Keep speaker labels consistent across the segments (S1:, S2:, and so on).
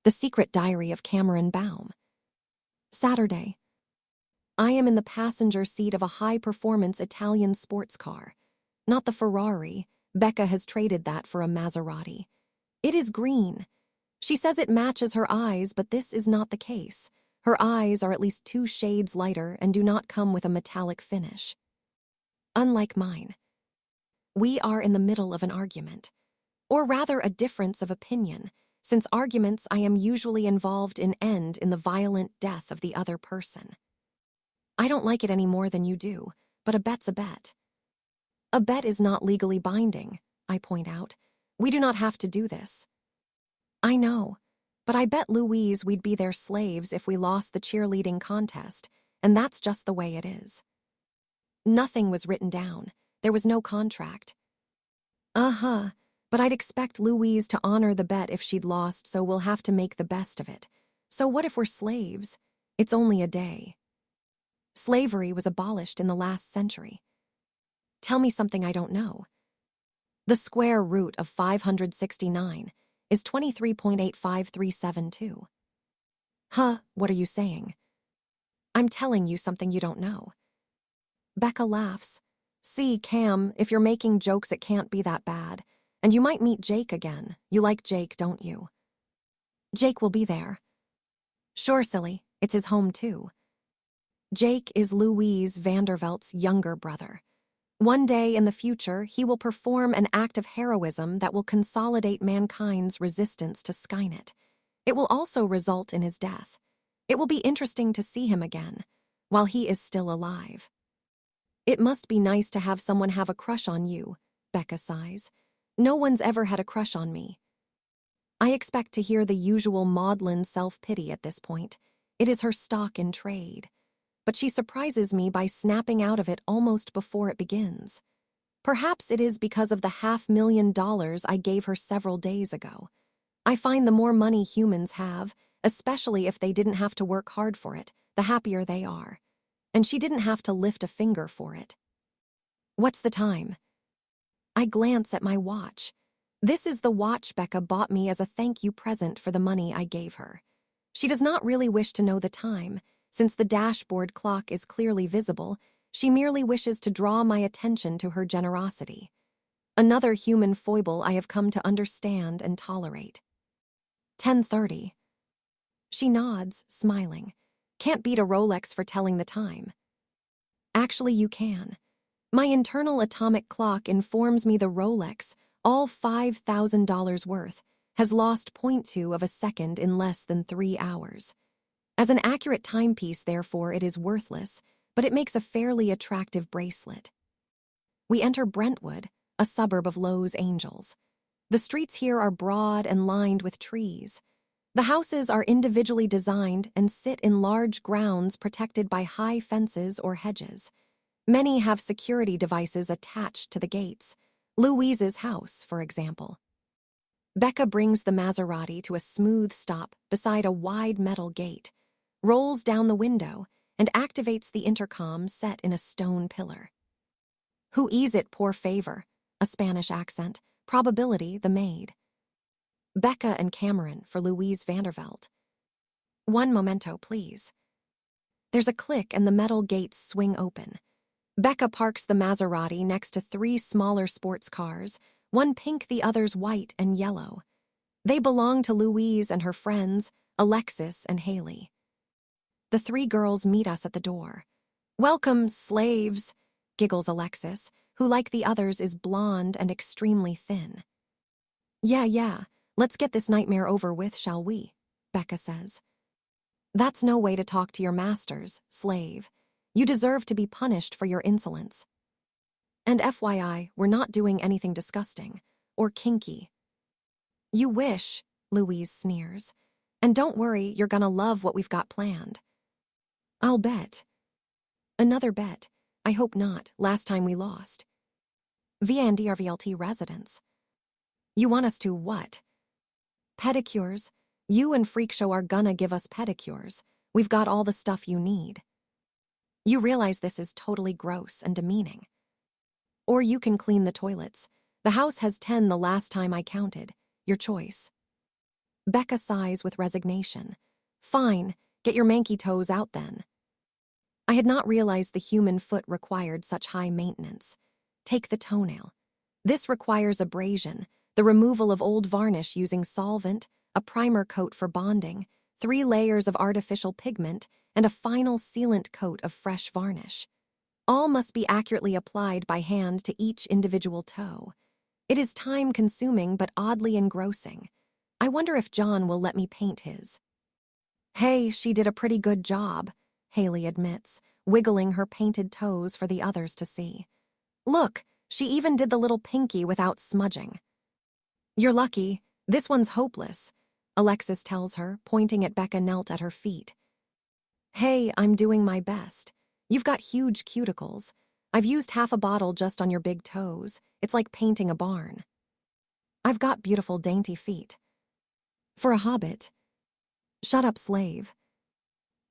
S1: The Secret Diary of Cameron Baum. Saturday. I am in the passenger seat of a high-performance Italian sports car. Not the Ferrari. Becca has traded that for a Maserati. It is green. She says it matches her eyes, but this is not the case. Her eyes are at least 2 shades lighter and do not come with a metallic finish. Unlike mine. We are in the middle of an argument. Or rather a difference of opinion. Since arguments I am usually involved end in the violent death of the other person. I don't like it any more than you do, but a bet's a bet. A bet is not legally binding, I point out. We do not have to do this. I know, but I bet Louise we'd be their slaves if we lost the cheerleading contest, and that's just the way it is. Nothing was written down. There was no contract. But I'd expect Louise to honor the bet if she'd lost, so we'll have to make the best of it. So what if we're slaves? It's only a day. Slavery was abolished in the last century. Tell me something I don't know. The square root of 569 is 23.85372. What are you saying? I'm telling you something you don't know. Becca laughs. See, Cam, if you're making jokes, it can't be that bad. And you might meet Jake again. You like Jake, don't you? Jake will be there. Sure, silly. It's his home, too. Jake is Louise Vandervelt's younger brother. One day in the future, he will perform an act of heroism that will consolidate mankind's resistance to Skynet. It will also result in his death. It will be interesting to see him again, while he is still alive. It must be nice to have someone have a crush on you, Becca sighs. No one's ever had a crush on me. I expect to hear the usual maudlin self-pity at this point. It is her stock in trade. But she surprises me by snapping out of it almost before it begins. Perhaps it is because of the $500,000 I gave her several days ago. I find the more money humans have, especially if they didn't have to work hard for it, the happier they are. And she didn't have to lift a finger for it. What's the time? I glance at my watch. This is the watch Becca bought me as a thank you present for the money I gave her. She does not really wish to know the time. Since the dashboard clock is clearly visible, she merely wishes to draw my attention to her generosity. Another human foible I have come to understand and tolerate. 10:30. She nods, smiling. Can't beat a Rolex for telling the time. Actually, you can. My internal atomic clock informs me the Rolex, all $5,000 worth, has lost 0.2 of a second in less than 3 hours. As an accurate timepiece, therefore, it is worthless, but it makes a fairly attractive bracelet. We enter Brentwood, a suburb of Los Angeles. The streets here are broad and lined with trees. The houses are individually designed and sit in large grounds protected by high fences or hedges. Many have security devices attached to the gates. Louise's house, for example. Becca brings the Maserati to a smooth stop beside a wide metal gate, rolls down the window, and activates the intercom set in a stone pillar. Who is it, poor favor? A Spanish accent. Probability, the maid. Becca and Cameron for Louise Vandervelt. One momento, please. There's a click and the metal gates swing open. Becca parks the Maserati next to 3 smaller sports cars, one pink, the others white and yellow. They belong to Louise and her friends, Alexis and Haley. The 3 girls meet us at the door. Welcome, slaves, giggles Alexis, who, like the others, is blonde and extremely thin. Yeah, let's get this nightmare over with, shall we? Becca says. That's no way to talk to your masters, slave. You deserve to be punished for your insolence. And FYI, we're not doing anything disgusting or kinky. You wish, Louise sneers. And don't worry, you're gonna love what we've got planned. I'll bet. Another bet. I hope not. Last time we lost. VNDRVLT residence. You want us to what? Pedicures. You and Freak Show are gonna give us pedicures. We've got all the stuff you need. You realize this is totally gross and demeaning. Or you can clean the toilets. The house has 10 the last time I counted. Your choice. Becca sighs with resignation. Fine, get your manky toes out then. I had not realized the human foot required such high maintenance. Take the toenail. This requires abrasion, the removal of old varnish using solvent, a primer coat for bonding, 3 layers of artificial pigment, and a final sealant coat of fresh varnish. All must be accurately applied by hand to each individual toe. It is time-consuming but oddly engrossing. I wonder if John will let me paint his. Hey, she did a pretty good job, Haley admits, wiggling her painted toes for the others to see. Look, she even did the little pinky without smudging. You're lucky. This one's hopeless, Alexis tells her, pointing at Becca knelt at her feet. Hey, I'm doing my best. You've got huge cuticles. I've used half a bottle just on your big toes. It's like painting a barn. I've got beautiful, dainty feet. For a hobbit. Shut up, slave.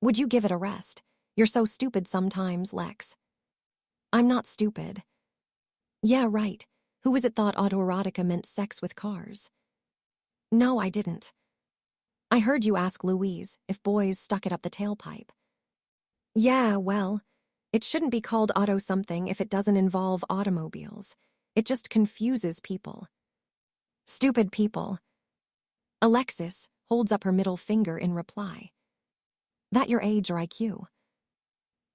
S1: Would you give it a rest? You're so stupid sometimes, Lex. I'm not stupid. Yeah, right. Who was it thought autoerotica meant sex with cars? No, I didn't. I heard you ask Louise if boys stuck it up the tailpipe. Yeah, well, it shouldn't be called auto something if it doesn't involve automobiles. It just confuses people. Stupid people. Alexis holds up her middle finger in reply. That your age or IQ?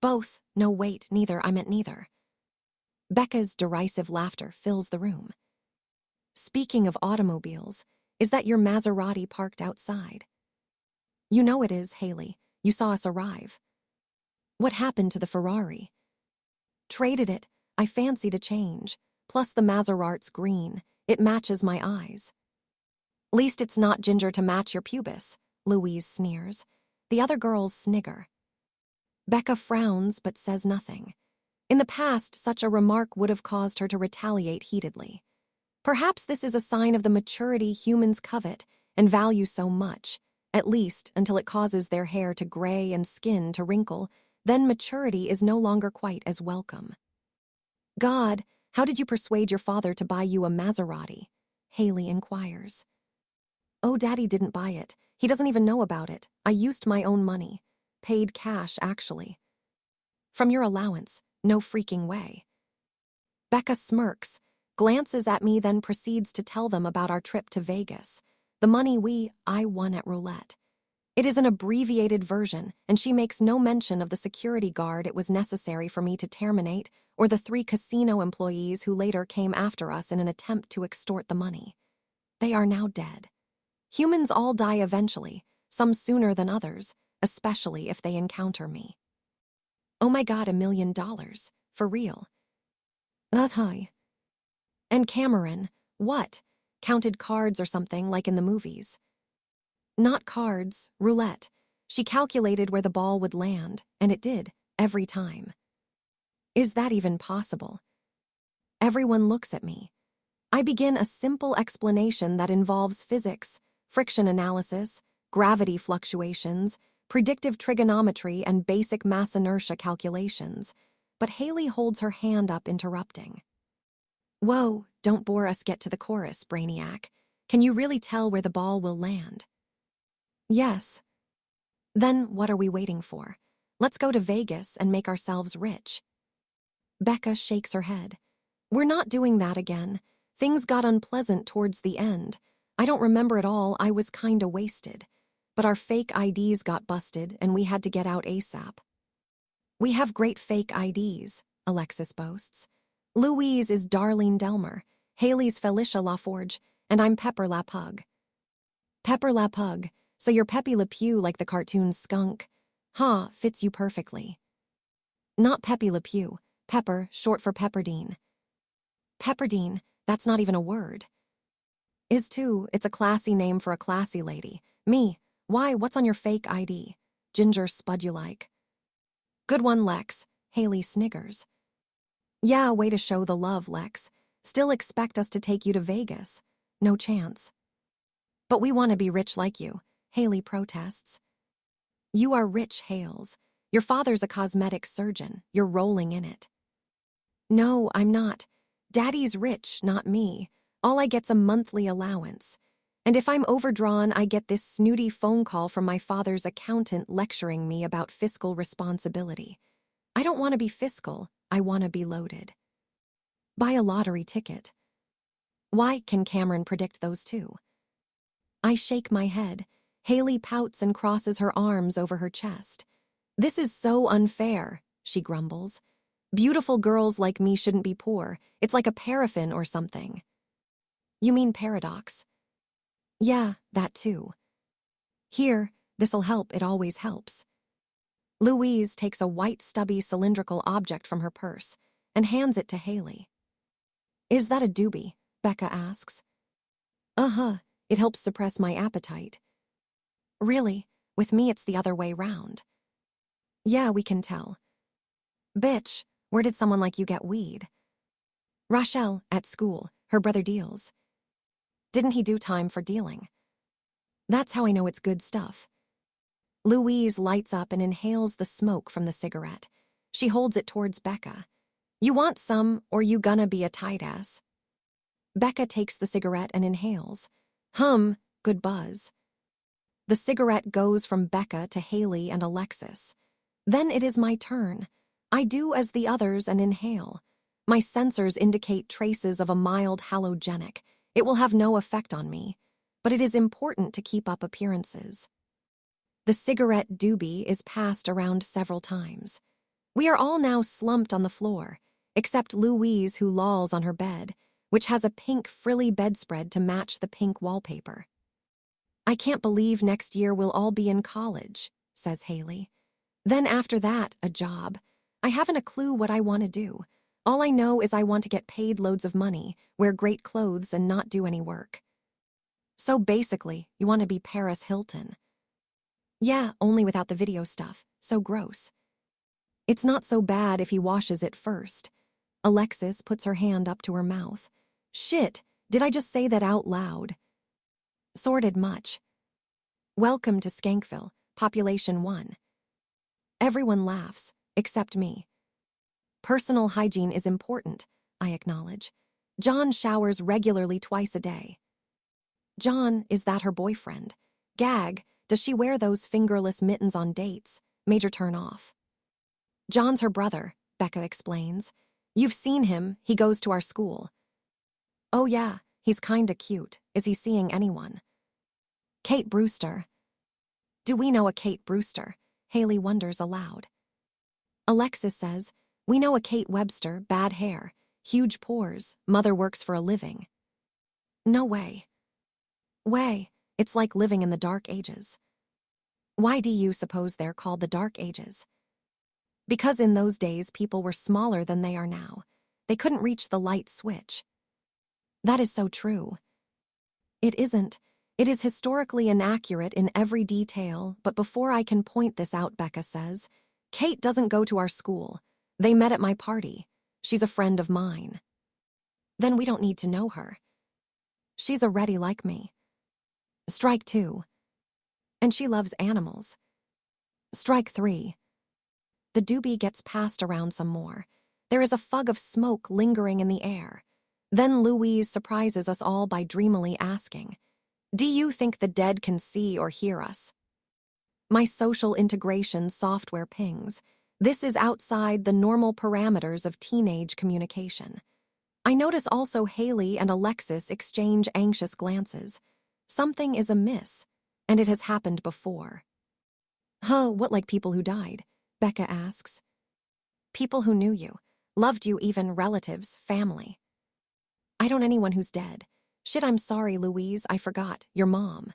S1: Both. No, wait, neither. I meant neither. Becca's derisive laughter fills the room. Speaking of automobiles, is that your Maserati parked outside? You know it is, Haley. You saw us arrive. What happened to the Ferrari? Traded it. I fancied a change. Plus the Maserat's green. It matches my eyes. Least it's not ginger to match your pubis, Louise sneers. The other girls snigger. Becca frowns but says nothing. In the past, such a remark would have caused her to retaliate heatedly. Perhaps this is a sign of the maturity humans covet and value so much, at least until it causes their hair to gray and skin to wrinkle, then maturity is no longer quite as welcome. God, how did you persuade your father to buy you a Maserati? Haley inquires. Oh, Daddy didn't buy it. He doesn't even know about it. I used my own money. Paid cash, actually. From your allowance. No freaking way. Becca smirks, glances at me, then proceeds to tell them about our trip to Vegas. The money I won at roulette. It is an abbreviated version, and she makes no mention of the security guard it was necessary for me to terminate or the 3 casino employees who later came after us in an attempt to extort the money. They are now dead. Humans all die eventually, some sooner than others, especially if they encounter me. Oh my God, $1 million. For real. That's high. And Cameron, what? Counted cards or something like in the movies. Not cards, roulette. She calculated where the ball would land, and it did, every time. Is that even possible? Everyone looks at me. I begin a simple explanation that involves physics, friction analysis, gravity fluctuations, predictive trigonometry, and basic mass inertia calculations, but Haley holds her hand up, interrupting. Whoa, don't bore us, get to the chorus, Brainiac. Can you really tell where the ball will land? Yes. Then what are we waiting for? Let's go to Vegas and make ourselves rich. Becca shakes her head. We're not doing that again. Things got unpleasant towards the end. I don't remember it all, I was kinda wasted. But our fake IDs got busted and we had to get out ASAP. We have great fake IDs, Alexis boasts. Louise is Darlene Delmer, Haley's Felicia LaForge, and I'm Pepper LaPug. Pepper LaPug, so you're Pepe Le Pew like the cartoon skunk. Huh, fits you perfectly. Not Pepe Le Pew, Pepper, short for Pepperdine. Pepperdine, that's not even a word. Is too, it's a classy name for a classy lady. Me, why, what's on your fake ID? Ginger spud you like. Good one, Lex, Haley sniggers. Yeah, way to show the love, Lex. Still expect us to take you to Vegas. No chance. But we want to be rich like you, Haley protests. You are rich, Hales. Your father's a cosmetic surgeon. You're rolling in it. No, I'm not. Daddy's rich, not me. All I get's a monthly allowance. And if I'm overdrawn, I get this snooty phone call from my father's accountant lecturing me about fiscal responsibility. I don't want to be fiscal, I want to be loaded. Buy a lottery ticket. Why can Cameron predict those two? I shake my head. Haley pouts and crosses her arms over her chest. This is so unfair, she grumbles. Beautiful girls like me shouldn't be poor. It's like a paraffin or something. You mean paradox? Yeah, that too. Here, this'll help, it always helps. Louise takes a white, stubby, cylindrical object from her purse and hands it to Haley. Is that a doobie? Becca asks. Uh-huh, it helps suppress my appetite. Really? With me it's the other way round. Yeah, we can tell. Bitch, where did someone like you get weed? Rochelle, at school, her brother deals. Didn't he do time for dealing? That's how I know it's good stuff. Louise lights up and inhales the smoke from the cigarette. She holds it towards Becca. You want some, or you gonna be a tight ass? Becca takes the cigarette and inhales. Good buzz. The cigarette goes from Becca to Haley and Alexis. Then it is my turn. I do as the others and inhale. My sensors indicate traces of a mild halogenic. It will have no effect on me, but it is important to keep up appearances. The cigarette doobie is passed around several times. We are all now slumped on the floor, except Louise, who lolls on her bed, which has a pink frilly bedspread to match the pink wallpaper. I can't believe next year we'll all be in college, says Haley. Then after that, a job. I haven't a clue what I want to do. All I know is I want to get paid loads of money, wear great clothes, and not do any work. So basically, you want to be Paris Hilton. Yeah, only without the video stuff. So gross. It's not so bad if he washes it first. Alexis puts her hand up to her mouth. Shit, did I just say that out loud? Sorted much. Welcome to Skankville, population 1. Everyone laughs, except me. Personal hygiene is important, I acknowledge. John showers regularly twice a day. John, is that her boyfriend? Gag, does she wear those fingerless mittens on dates? Major turn off. John's her brother, Becca explains. You've seen him, he goes to our school. Oh yeah, he's kinda cute. Is he seeing anyone? Kate Brewster. Do we know a Kate Brewster? Haley wonders aloud. Alexis says, we know a Kate Webster, bad hair, huge pores, mother works for a living. No way. Way, it's like living in the Dark Ages. Why do you suppose they're called the Dark Ages? Because in those days people were smaller than they are now. They couldn't reach the light switch. That is so true. It isn't. It is historically inaccurate in every detail, but before I can point this out, Becca says, Kate doesn't go to our school. They met at my party. She's a friend of mine. Then we don't need to know her. She's already like me. Strike 2. And she loves animals. Strike 3. The doobie gets passed around some more. There is a fug of smoke lingering in the air. Then Louise surprises us all by dreamily asking, do you think the dead can see or hear us? My social integration software pings. This is outside the normal parameters of teenage communication. I notice also Haley and Alexis exchange anxious glances. Something is amiss, and it has happened before. What, like people who died? Becca asks. People who knew you, loved you, even relatives, family. I don't anyone who's dead. Shit, I'm sorry, Louise, I forgot. Your mom.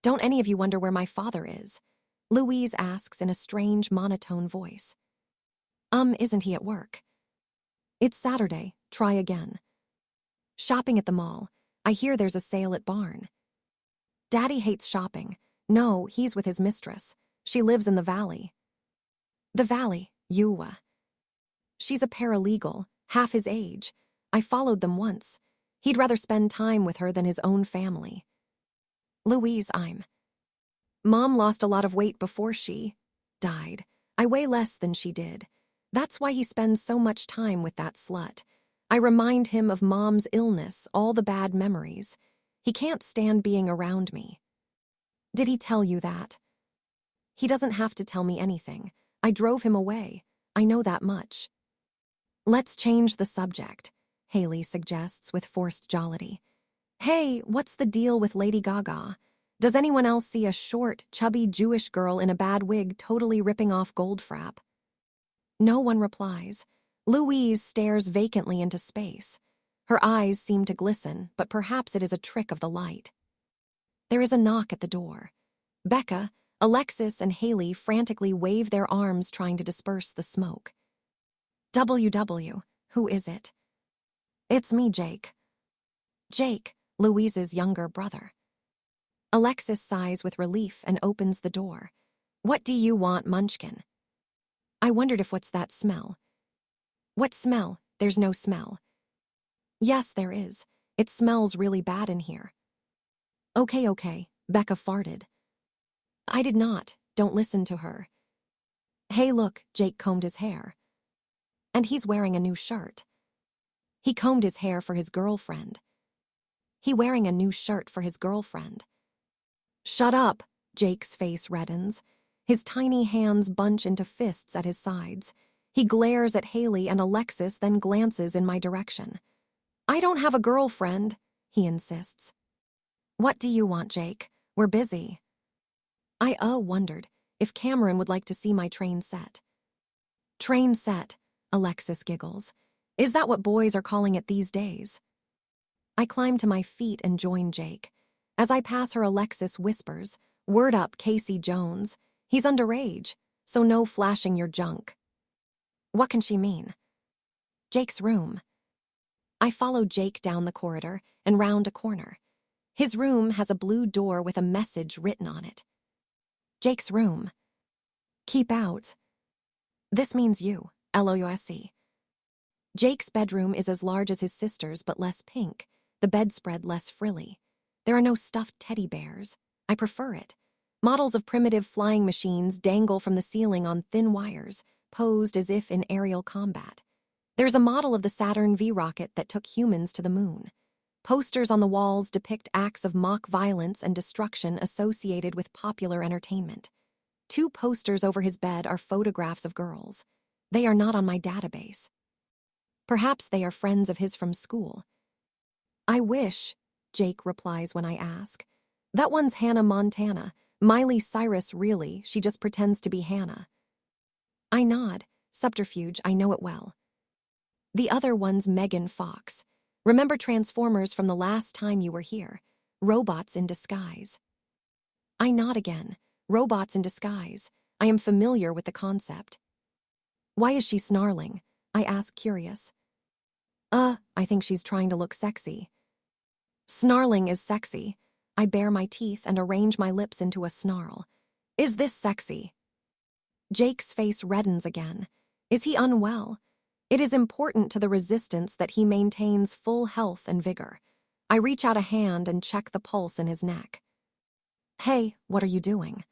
S1: Don't any of you wonder where my father is? Louise asks in a strange, monotone voice. Isn't he at work? It's Saturday. Try again. Shopping at the mall. I hear there's a sale at Barn. Daddy hates shopping. No, he's with his mistress. She lives in the valley. The valley, Ewa. She's a paralegal, half his age. I followed them once. He'd rather spend time with her than his own family. Louise, Mom lost a lot of weight before she died. I weigh less than she did. That's why he spends so much time with that slut. I remind him of Mom's illness, all the bad memories. He can't stand being around me. Did he tell you that? He doesn't have to tell me anything. I drove him away. I know that much. Let's change the subject, Haley suggests with forced jollity. Hey, what's the deal with Lady Gaga? Does anyone else see a short, chubby Jewish girl in a bad wig totally ripping off Goldfrapp? No one replies. Louise stares vacantly into space. Her eyes seem to glisten, but perhaps it is a trick of the light. There is a knock at the door. Becca, Alexis, and Haley frantically wave their arms trying to disperse the smoke. WW, who is it? It's me, Jake. Jake, Louise's younger brother. Alexis sighs with relief and opens the door. What do you want, Munchkin? I wondered if what's that smell? What smell? There's no smell. Yes, there is. It smells really bad in here. Okay, Becca farted. I did not. Don't listen to her. Hey, look, Jake combed his hair. And he's wearing a new shirt. He combed his hair for his girlfriend. He wearing a new shirt for his girlfriend. Shut up, Jake's face reddens. His tiny hands bunch into fists at his sides. He glares at Haley and Alexis, then glances in my direction. I don't have a girlfriend, he insists. What do you want, Jake? We're busy. I wondered if Cameron would like to see my train set. Train set, Alexis giggles. Is that what boys are calling it these days? I climb to my feet and join Jake. As I pass her, Alexis whispers, word up, Casey Jones. He's underage, so no flashing your junk. What can she mean? Jake's room. I follow Jake down the corridor and round a corner. His room has a blue door with a message written on it. Jake's room. Keep out. This means you, LOUSE. Jake's bedroom is as large as his sister's but less pink, the bedspread less frilly. There are no stuffed teddy bears. I prefer it. Models of primitive flying machines dangle from the ceiling on thin wires, posed as if in aerial combat. There's a model of the Saturn V rocket that took humans to the moon. Posters on the walls depict acts of mock violence and destruction associated with popular entertainment. 2 posters over his bed are photographs of girls. They are not on my database. Perhaps they are friends of his from school. I wish, Jake replies when I ask. That one's Hannah Montana. Miley Cyrus, really, she just pretends to be Hannah. I nod. Subterfuge, I know it well. The other one's Megan Fox. Remember Transformers from the last time you were here? Robots in disguise. I nod again. Robots in disguise. I am familiar with the concept. Why is she snarling? I ask, curious. I think she's trying to look sexy. Snarling is sexy. I bare my teeth and arrange my lips into a snarl. Is this sexy? Jake's face reddens again. Is he unwell? It is important to the resistance that he maintains full health and vigor. I reach out a hand and check the pulse in his neck. Hey, what are you doing?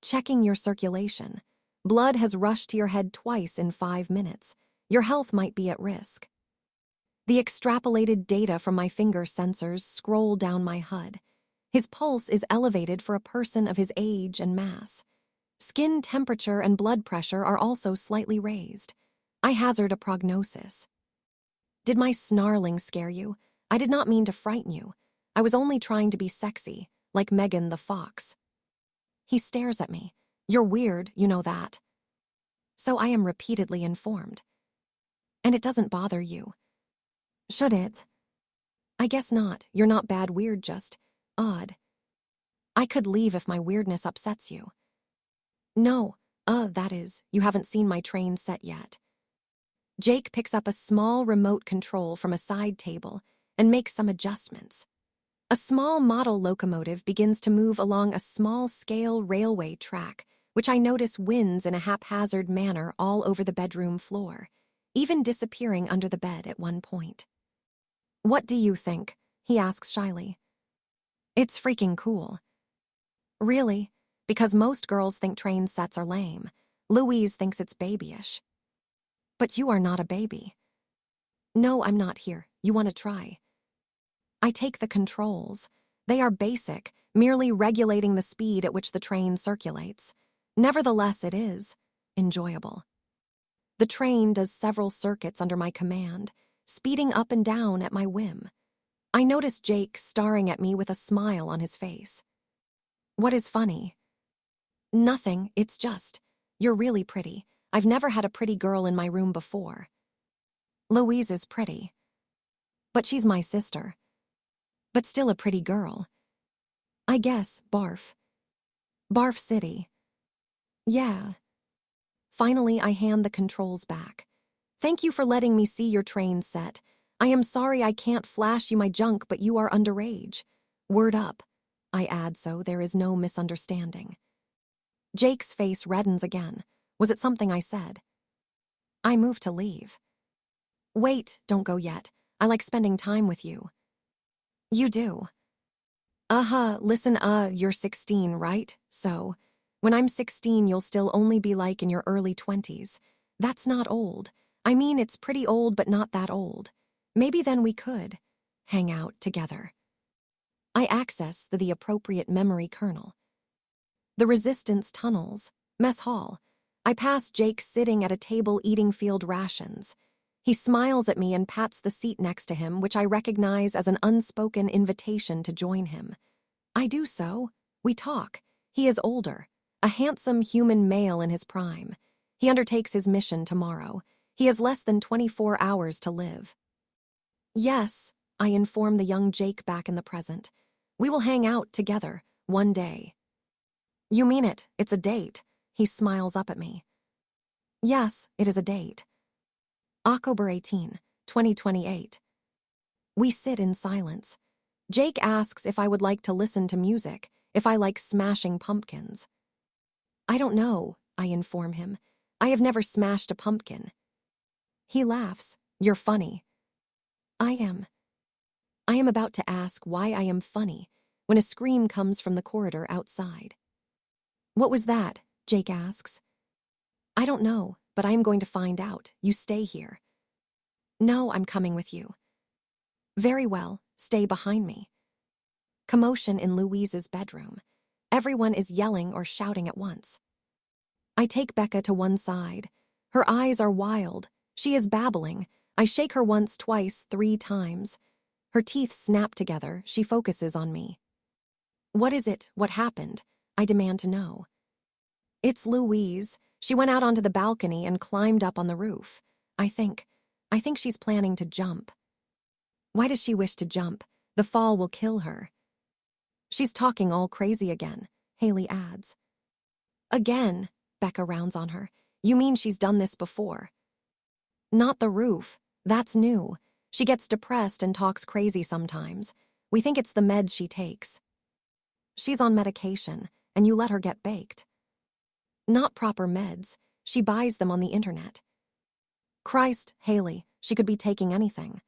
S1: Checking your circulation. Blood has rushed to your head twice in 5 minutes. Your health might be at risk. The extrapolated data from my finger sensors scroll down my HUD. His pulse is elevated for a person of his age and mass. Skin temperature and blood pressure are also slightly raised. I hazard a prognosis. Did my snarling scare you? I did not mean to frighten you. I was only trying to be sexy, like Megan the Fox. He stares at me. You're weird, you know that. So I am repeatedly informed. And it doesn't bother you. Should it? I guess not. You're not bad weird, just odd. I could leave if my weirdness upsets you. No, that is, you haven't seen my train set yet. Jake picks up a small remote control from a side table and makes some adjustments. A small model locomotive begins to move along a small-scale railway track, which I notice winds in a haphazard manner all over the bedroom floor, even disappearing under the bed at one point. What do you think? He asks shyly. It's freaking cool. Really? Because most girls think train sets are lame. Louise thinks it's babyish. But you are not a baby. No, I'm not here. You want to try? I take the controls. They are basic, merely regulating the speed at which the train circulates. Nevertheless, it is enjoyable. The train does several circuits under my command, speeding up and down at my whim. I notice Jake staring at me with a smile on his face. What is funny? Nothing, it's just, you're really pretty. I've never had a pretty girl in my room before. Louise is pretty. But she's my sister. But still a pretty girl. I guess, barf. Barf City. Yeah. Finally, I hand the controls back. Thank you for letting me see your train set. I am sorry I can't flash you my junk, but you are underage. Word up. I add so there is no misunderstanding. Jake's face reddens again. Was it something I said? I move to leave. Wait, don't go yet. I like spending time with you. You do. Listen, you're 16, right? So, when I'm 16, you'll still only be like in your early 20s. That's not old. I mean, it's pretty old, but not that old. Maybe then we could hang out together. I access the appropriate memory kernel. The resistance tunnels, mess hall. I pass Jake sitting at a table eating field rations. He smiles at me and pats the seat next to him, which I recognize as an unspoken invitation to join him. I do so. We talk. He is older, a handsome human male in his prime. He undertakes his mission tomorrow. He has less than 24 hours to live. Yes, I inform the young Jake back in the present. We will hang out together, one day. You mean it, it's a date. He smiles up at me. Yes, it is a date. October 18, 2028. We sit in silence. Jake asks if I would like to listen to music, if I like Smashing Pumpkins. I don't know, I inform him. I have never smashed a pumpkin. He laughs. You're funny. I am. I am about to ask why I am funny when a scream comes from the corridor outside. What was that? Jake asks. I don't know, but I am going to find out. You stay here. No, I'm coming with you. Very well, stay behind me. Commotion in Louise's bedroom. Everyone is yelling or shouting at once. I take Becca to one side. Her eyes are wild. She is babbling. I shake her once, twice, 3 times. Her teeth snap together. She focuses on me. What is it? What happened? I demand to know. It's Louise. She went out onto the balcony and climbed up on the roof. I think she's planning to jump. Why does she wish to jump? The fall will kill her. She's talking all crazy again, Haley adds. Again, Becca rounds on her. You mean she's done this before? Not the roof. That's new. She gets depressed and talks crazy sometimes. We think it's the meds she takes. She's on medication, and you let her get baked. Not proper meds. She buys them on the internet. Christ, Haley, she could be taking anything.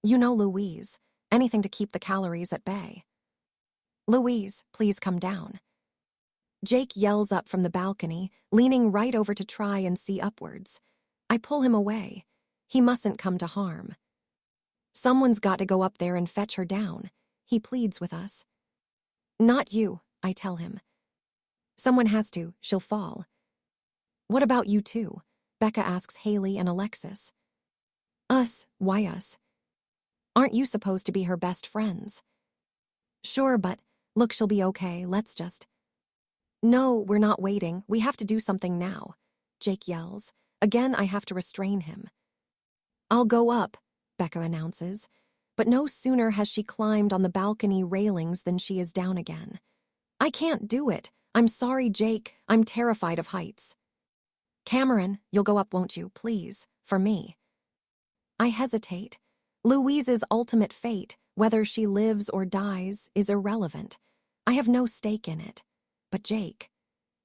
S1: You know Louise. Anything to keep the calories at bay. Louise, please come down. Jake yells up from the balcony, leaning right over to try and see upwards. I pull him away. He mustn't come to harm. Someone's got to go up there and fetch her down. He pleads with us. Not you, I tell him. Someone has to, she'll fall. What about you two? Becca asks Haley and Alexis. Us, why us? Aren't you supposed to be her best friends? Sure, but look, she'll be okay, let's just... No, we're not waiting, we have to do something now, Jake yells. Again, I have to restrain him. I'll go up, Becca announces, but no sooner has she climbed on the balcony railings than she is down again. I can't do it. I'm sorry, Jake, I'm terrified of heights. Cameron, you'll go up, won't you, please, for me. I hesitate. Louise's ultimate fate, whether she lives or dies, is irrelevant. I have no stake in it. But Jake,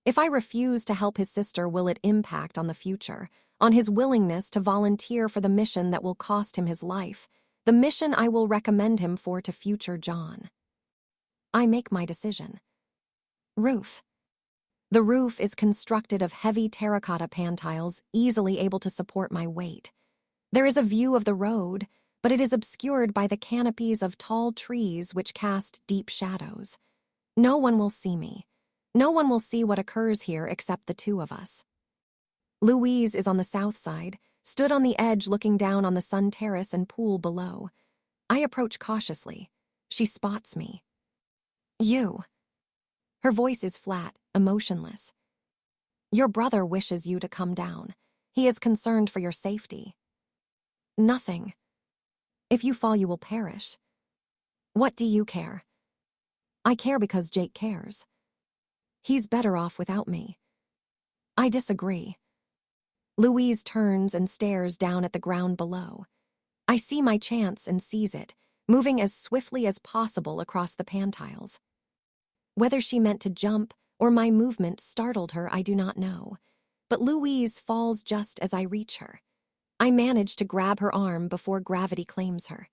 S1: if I refuse to help his sister, will it impact on the future, on his willingness to volunteer for the mission that will cost him his life, the mission I will recommend him for to future John? I make my decision. Roof. The roof is constructed of heavy terracotta pantiles, easily able to support my weight. There is a view of the road, but it is obscured by the canopies of tall trees which cast deep shadows. No one will see me. No one will see what occurs here except the two of us. Louise is on the south side, stood on the edge looking down on the sun terrace and pool below. I approach cautiously. She spots me. You. Her voice is flat, emotionless. Your brother wishes you to come down. He is concerned for your safety. Nothing. If you fall, you will perish. What do you care? I care because Jake cares. He's better off without me. I disagree. Louise turns and stares down at the ground below. I see my chance and seize it, moving as swiftly as possible across the pantiles. Whether she meant to jump or my movement startled her, I do not know. But Louise falls just as I reach her. I manage to grab her arm before gravity claims her.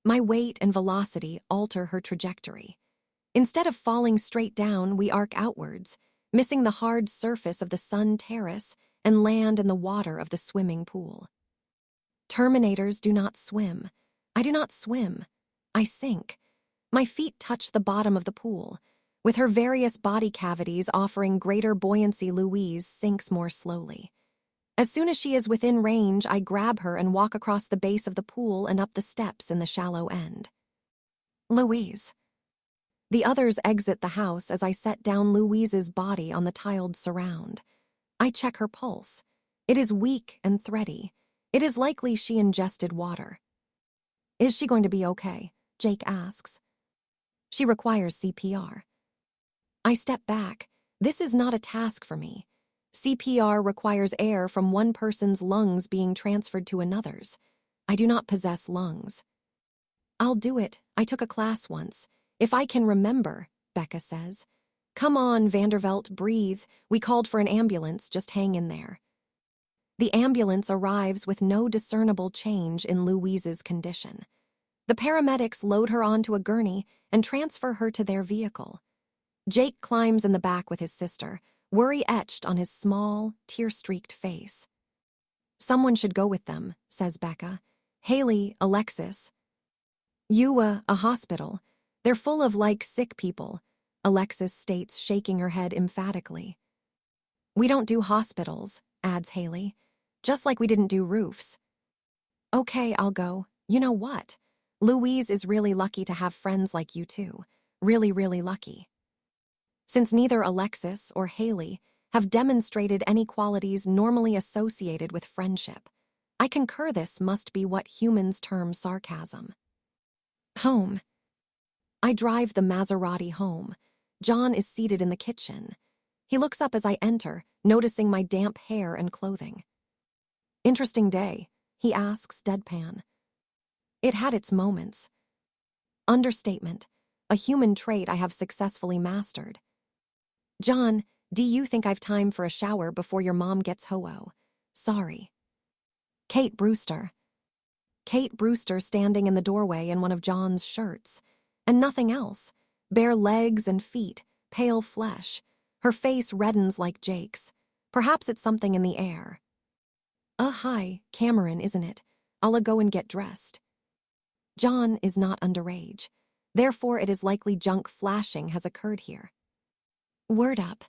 S1: My weight and velocity alter her trajectory. Instead of falling straight down, we arc outwards, missing the hard surface of the sun terrace and land in the water of the swimming pool. Terminators do not swim. I do not swim. I sink. My feet touch the bottom of the pool. With her various body cavities offering greater buoyancy, Louise sinks more slowly. As soon as she is within range, I grab her and walk across the base of the pool and up the steps in the shallow end. Louise. The others exit the house as I set down Louise's body on the tiled surround. I check her pulse. It is weak and thready. It is likely she ingested water. Is she going to be okay? Jake asks. She requires CPR. I step back. This is not a task for me. CPR requires air from one person's lungs being transferred to another's. I do not possess lungs. I'll do it. I took a class once. If I can remember, Becca says. Come on, Vandervelt, breathe. We called for an ambulance, just hang in there. The ambulance arrives with no discernible change in Louise's condition. The paramedics load her onto a gurney and transfer her to their vehicle. Jake climbs in the back with his sister, worry etched on his small, tear-streaked face. Someone should go with them, says Becca. Haley, Alexis. A hospital. They're full of, sick people, Alexis states, shaking her head emphatically. We don't do hospitals, adds Haley. Just like we didn't do roofs. Okay, I'll go. You know what? Louise is really lucky to have friends like you two. Really, really lucky. Since neither Alexis or Haley have demonstrated any qualities normally associated with friendship, I concur this must be what humans term sarcasm. Home. I drive the Maserati home. John is seated in the kitchen. He looks up as I enter, noticing my damp hair and clothing. Interesting day, he asks, deadpan. It had its moments. Understatement, a human trait I have successfully mastered. John, do you think I've time for a shower before your mom gets ho-oh? Sorry. Kate Brewster. Kate Brewster standing in the doorway in one of John's shirts. And nothing else. Bare legs and feet, pale flesh. Her face reddens like Jake's. Perhaps it's something in the air. Hi, Cameron, isn't it? I'll go and get dressed. John is not underage. Therefore, it is likely junk flashing has occurred here. Word up.